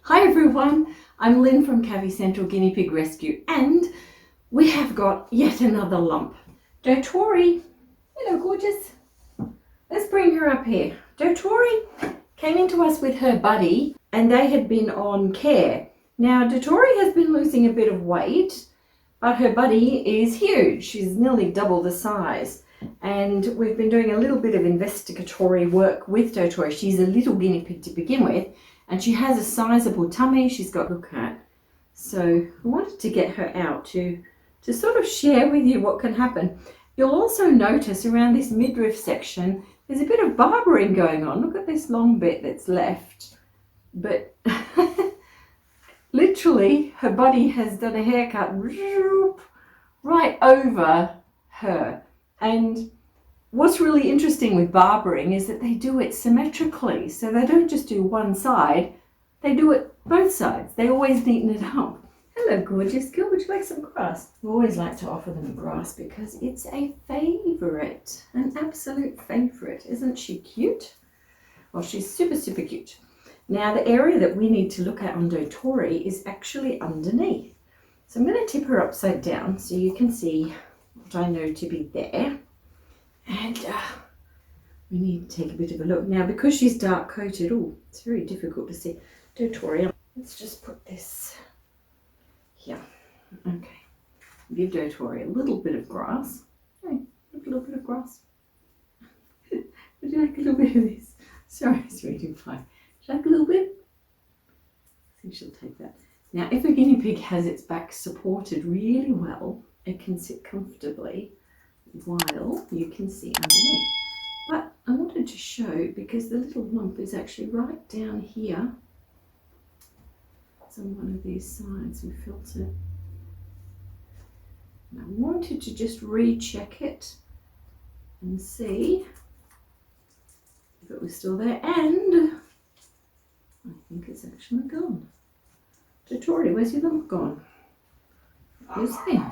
Hi everyone, I'm Lynn from Cavy Central Guinea Pig Rescue, and we have got yet another lump. Dotorri, hello gorgeous. Let's bring her up here. Dotorri came into us with her buddy and they had been on care. Now Dotorri has been losing a bit of weight, but her buddy is huge. She's nearly double the size. And we've been doing a little bit of investigatory work with Dotorri. She's a little guinea pig to begin with, and she has a sizable tummy she's got to look at. So I wanted to get her out to sort of share with you what can happen. You'll also notice around this midriff section, there's a bit of barbering going on. Look at this long bit that's left. But literally, her buddy has done a haircut right over her. And what's really interesting with barbering is that they do it symmetrically. So they don't just do one side, they do it both sides. They always neaten it up. Hello, gorgeous girl. Would you like some grass? We always like to offer them grass because it's a favourite, an absolute favourite. Isn't she cute? Well, she's super, super cute. Now, the area that we need to look at on Dotorri is actually underneath. So I'm going to tip her upside down so you can see what I know to be there. And we need to take a bit of a look. Now, because she's dark coated, it's very difficult to see. Dotorri, let's just put this here. Okay. Give Dotorri a little bit of grass. Hey, a little bit of grass. Would you like a little bit of this? Sorry, sweetie pie. Would you like a little bit? I think she'll take that. Now, if a guinea pig has its back supported really well, it can sit comfortably while you can see underneath. But I wanted to show, because the little lump is actually right down here. It's on one of these sides, we felt it. And I wanted to just recheck it and see if it was still there, and I think it's actually gone. Dotorri, where's your lump gone? Where's it?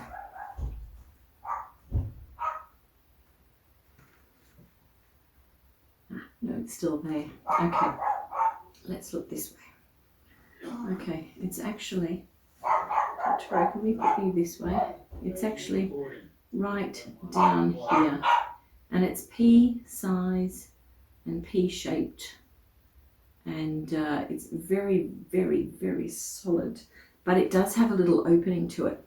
No, it's still there. Okay, let's look this way. Okay, it's actually, Dotorri, can we put you this way? It's actually right down here, and it's pea size and pea shaped, and it's very, very, very solid, but it does have a little opening to it.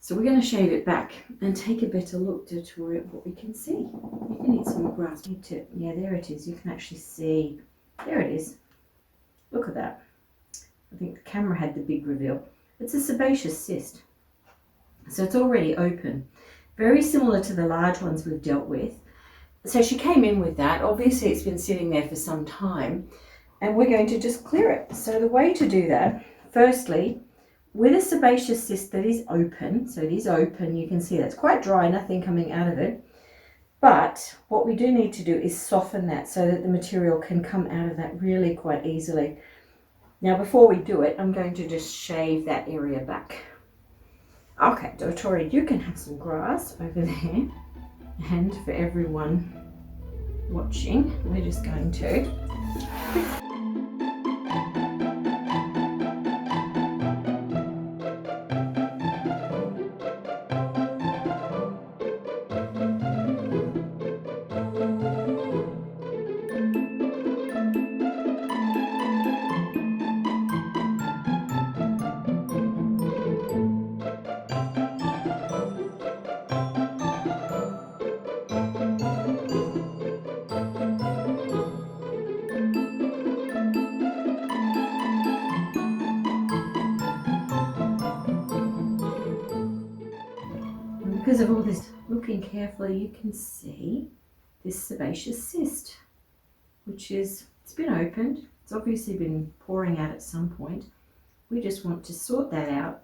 So we're going to shave it back and take a better look, Dotorri, at what we can see. You can eat some grass. Yeah, there it is. You can actually see. There it is. Look at that. I think the camera had the big reveal. It's a sebaceous cyst. So it's already open. Very similar to the large ones we've dealt with. So she came in with that. Obviously, it's been sitting there for some time, and we're going to just clear it. So the way to do that, firstly, with a sebaceous cyst that is open, so it is open, you can see that's quite dry, nothing coming out of it. But what we do need to do is soften that so that the material can come out of that really quite easily. Now, before we do it, I'm going to just shave that area back. Okay, Dotorri, you can have some grass over there. And for everyone watching, we're just going to because of all this looking carefully, you can see this sebaceous cyst, which is, it's been opened. It's obviously been pouring out at some point. We just want to sort that out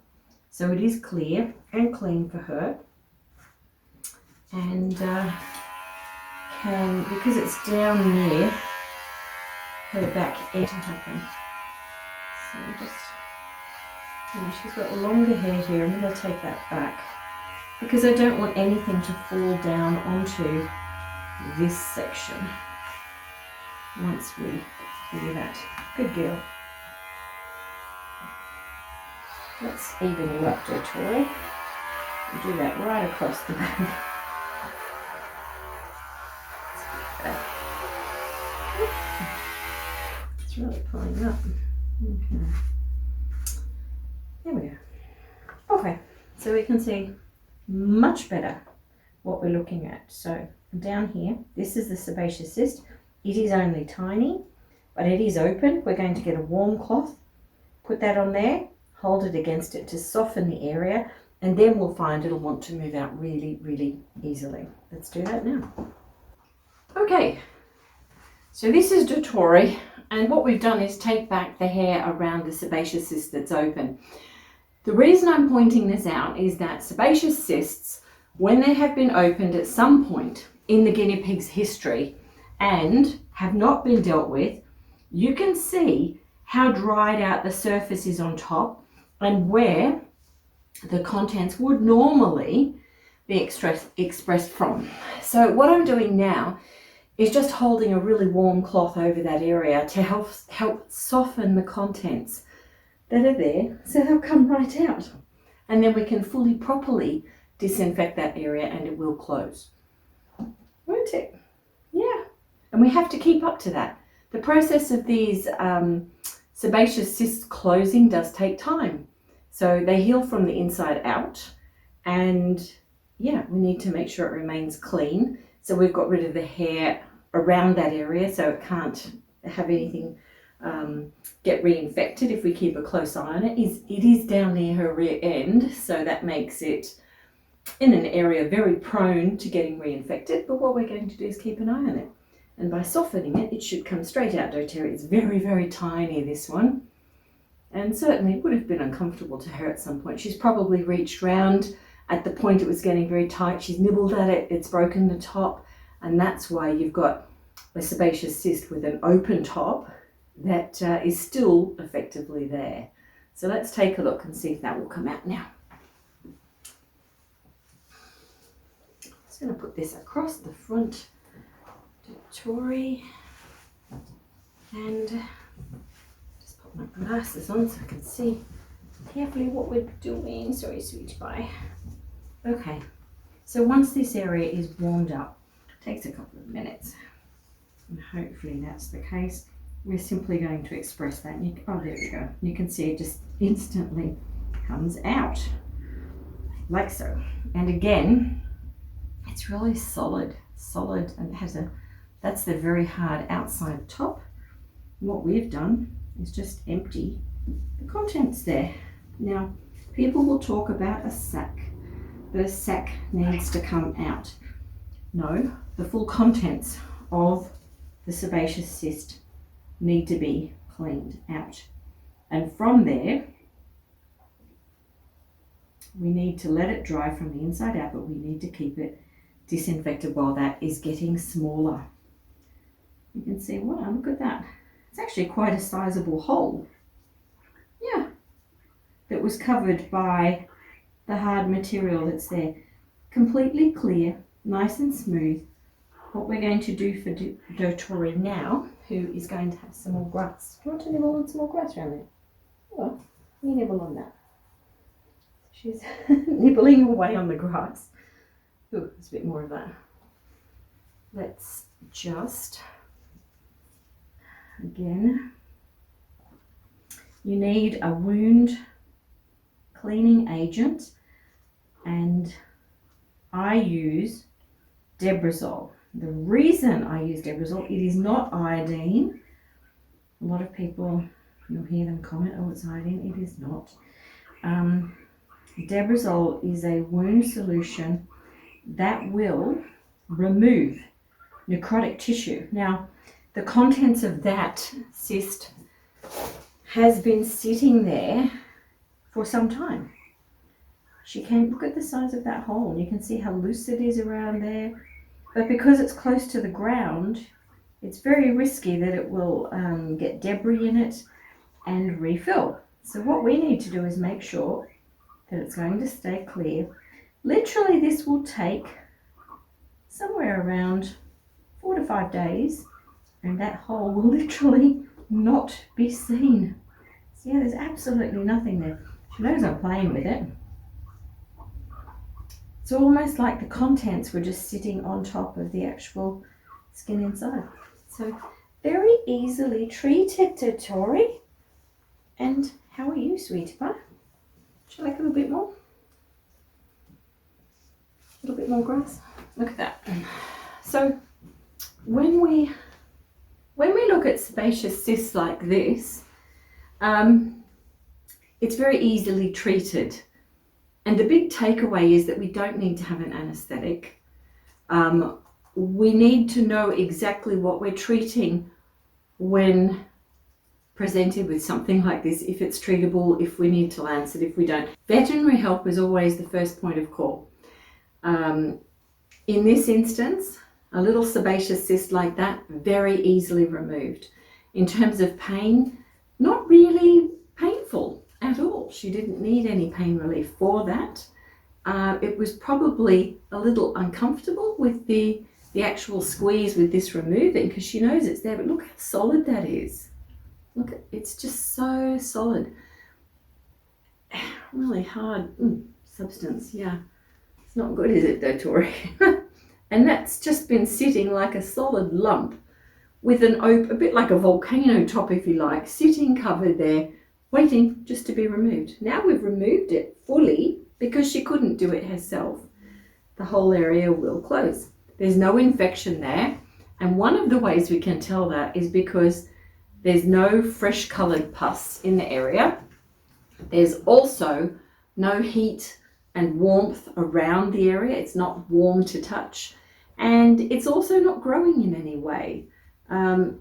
so it is clear and clean for her. And because it's down near her back edge, happen. So just, she's got longer hair here. I'm going to take that back, because I don't want anything to fall down onto this section once we do that. Good girl. Let's even you up, Dotorri. Do that right across the back. It's really pulling up. Okay. There we go. Okay, so we can see much better what we're looking at. So down here, this is the sebaceous cyst. It is only tiny, but it is open. We're going to get a warm cloth, put that on there, hold it against it to soften the area, and then we'll find it'll want to move out really, really easily. Let's do that now. Okay, so this is Dotorri, and what we've done is take back the hair around the sebaceous cyst that's open. The reason I'm pointing this out is that sebaceous cysts, when they have been opened at some point in the guinea pig's history and have not been dealt with, you can see how dried out the surface is on top and where the contents would normally be expressed from. So what I'm doing now is just holding a really warm cloth over that area to help soften the contents that are there, so they'll come right out. And then we can fully, properly disinfect that area and it will close. Won't it? Yeah. And we have to keep up to that. The process of these sebaceous cysts closing does take time. So they heal from the inside out, and yeah, we need to make sure it remains clean. So we've got rid of the hair around that area so it can't have anything get reinfected if we keep a close eye on it. It is down near her rear end, so that makes it in an area very prone to getting reinfected, but what we're going to do is keep an eye on it. And by softening it, it should come straight out, Dotorri. It's very, very tiny, this one. And certainly would have been uncomfortable to her at some point. She's probably reached round at the point it was getting very tight. She's nibbled at it, it's broken the top, and that's why you've got a sebaceous cyst with an open top that is still effectively there. So let's take a look and see if that will come out now. Just going to put this across the front, Dotorri, and just put my glasses on so I can see carefully what we're doing. Sorry, sweet pie. Okay, so once this area is warmed up, it takes a couple of minutes, and hopefully that's the case. We're simply going to express that. Oh, there we go. You can see it just instantly comes out, like so. And again, it's really solid, and it has that's the very hard outside top. What we've done is just empty the contents there. Now, people will talk about a sac. The sac needs to come out. No, the full contents of the sebaceous cyst need to be cleaned out. And from there, we need to let it dry from the inside out, but we need to keep it disinfected while that is getting smaller. You can see, wow, look at that. It's actually quite a sizable hole. Yeah, that was covered by the hard material that's there. Completely clear, nice and smooth. What we're going to do for Dotorri now, who is going to have some more grass. Do you want to nibble on some more grass around there? Well, you nibble on that. She's nibbling away on the grass. Ooh, there's a bit more of that. Let's just, again, you need a wound cleaning agent, and I use Debrazol. The reason I use Debrazol, it is not iodine. A lot of people, you'll hear them comment, oh, it's iodine. It is not. Debrazol is a wound solution that will remove necrotic tissue. Now, the contents of that cyst has been sitting there for some time. She came, look at the size of that hole. You can see how loose it is around there. But because it's close to the ground, it's very risky that it will get debris in it and refill. So what we need to do is make sure that it's going to stay clear. Literally, this will take somewhere around 4 to 5 days, and that hole will literally not be seen. So yeah, there's absolutely nothing there. She knows I'm playing with it. It's almost like the contents were just sitting on top of the actual skin inside. So very easily treated, Dotorri. And how are you, sweetie pie? Would you like a little bit more? A little bit more grass? Look at that. So when we look at sebaceous cysts like this, it's very easily treated. And the big takeaway is that we don't need to have an anesthetic. We need to know exactly what we're treating when presented with something like this, if it's treatable, if we need to lance it, if we don't. Veterinary help is always the first point of call. In this instance, a little sebaceous cyst like that, very easily removed. In terms of pain, not really painful at all. She didn't need any pain relief for that. It was probably a little uncomfortable with the actual squeeze with this removing, because she knows it's there, but look how solid that is. Look, it's just so solid. Really hard substance, yeah. It's not good, is it, Dotorri? And that's just been sitting like a solid lump with an a bit like a volcano top, if you like, sitting covered there, waiting just to be removed. Now we've removed it fully because she couldn't do it herself. The whole area will close. There's no infection there. And one of the ways we can tell that is because there's no fresh coloured pus in the area. There's also no heat and warmth around the area. It's not warm to touch. And it's also not growing in any way.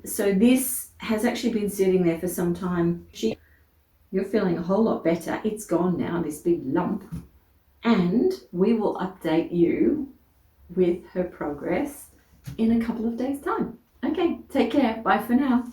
So this has actually been sitting there for some time. You're feeling a whole lot better. It's gone now, this big lump. And we will update you with her progress in a couple of days' time. Okay, take care. Bye for now.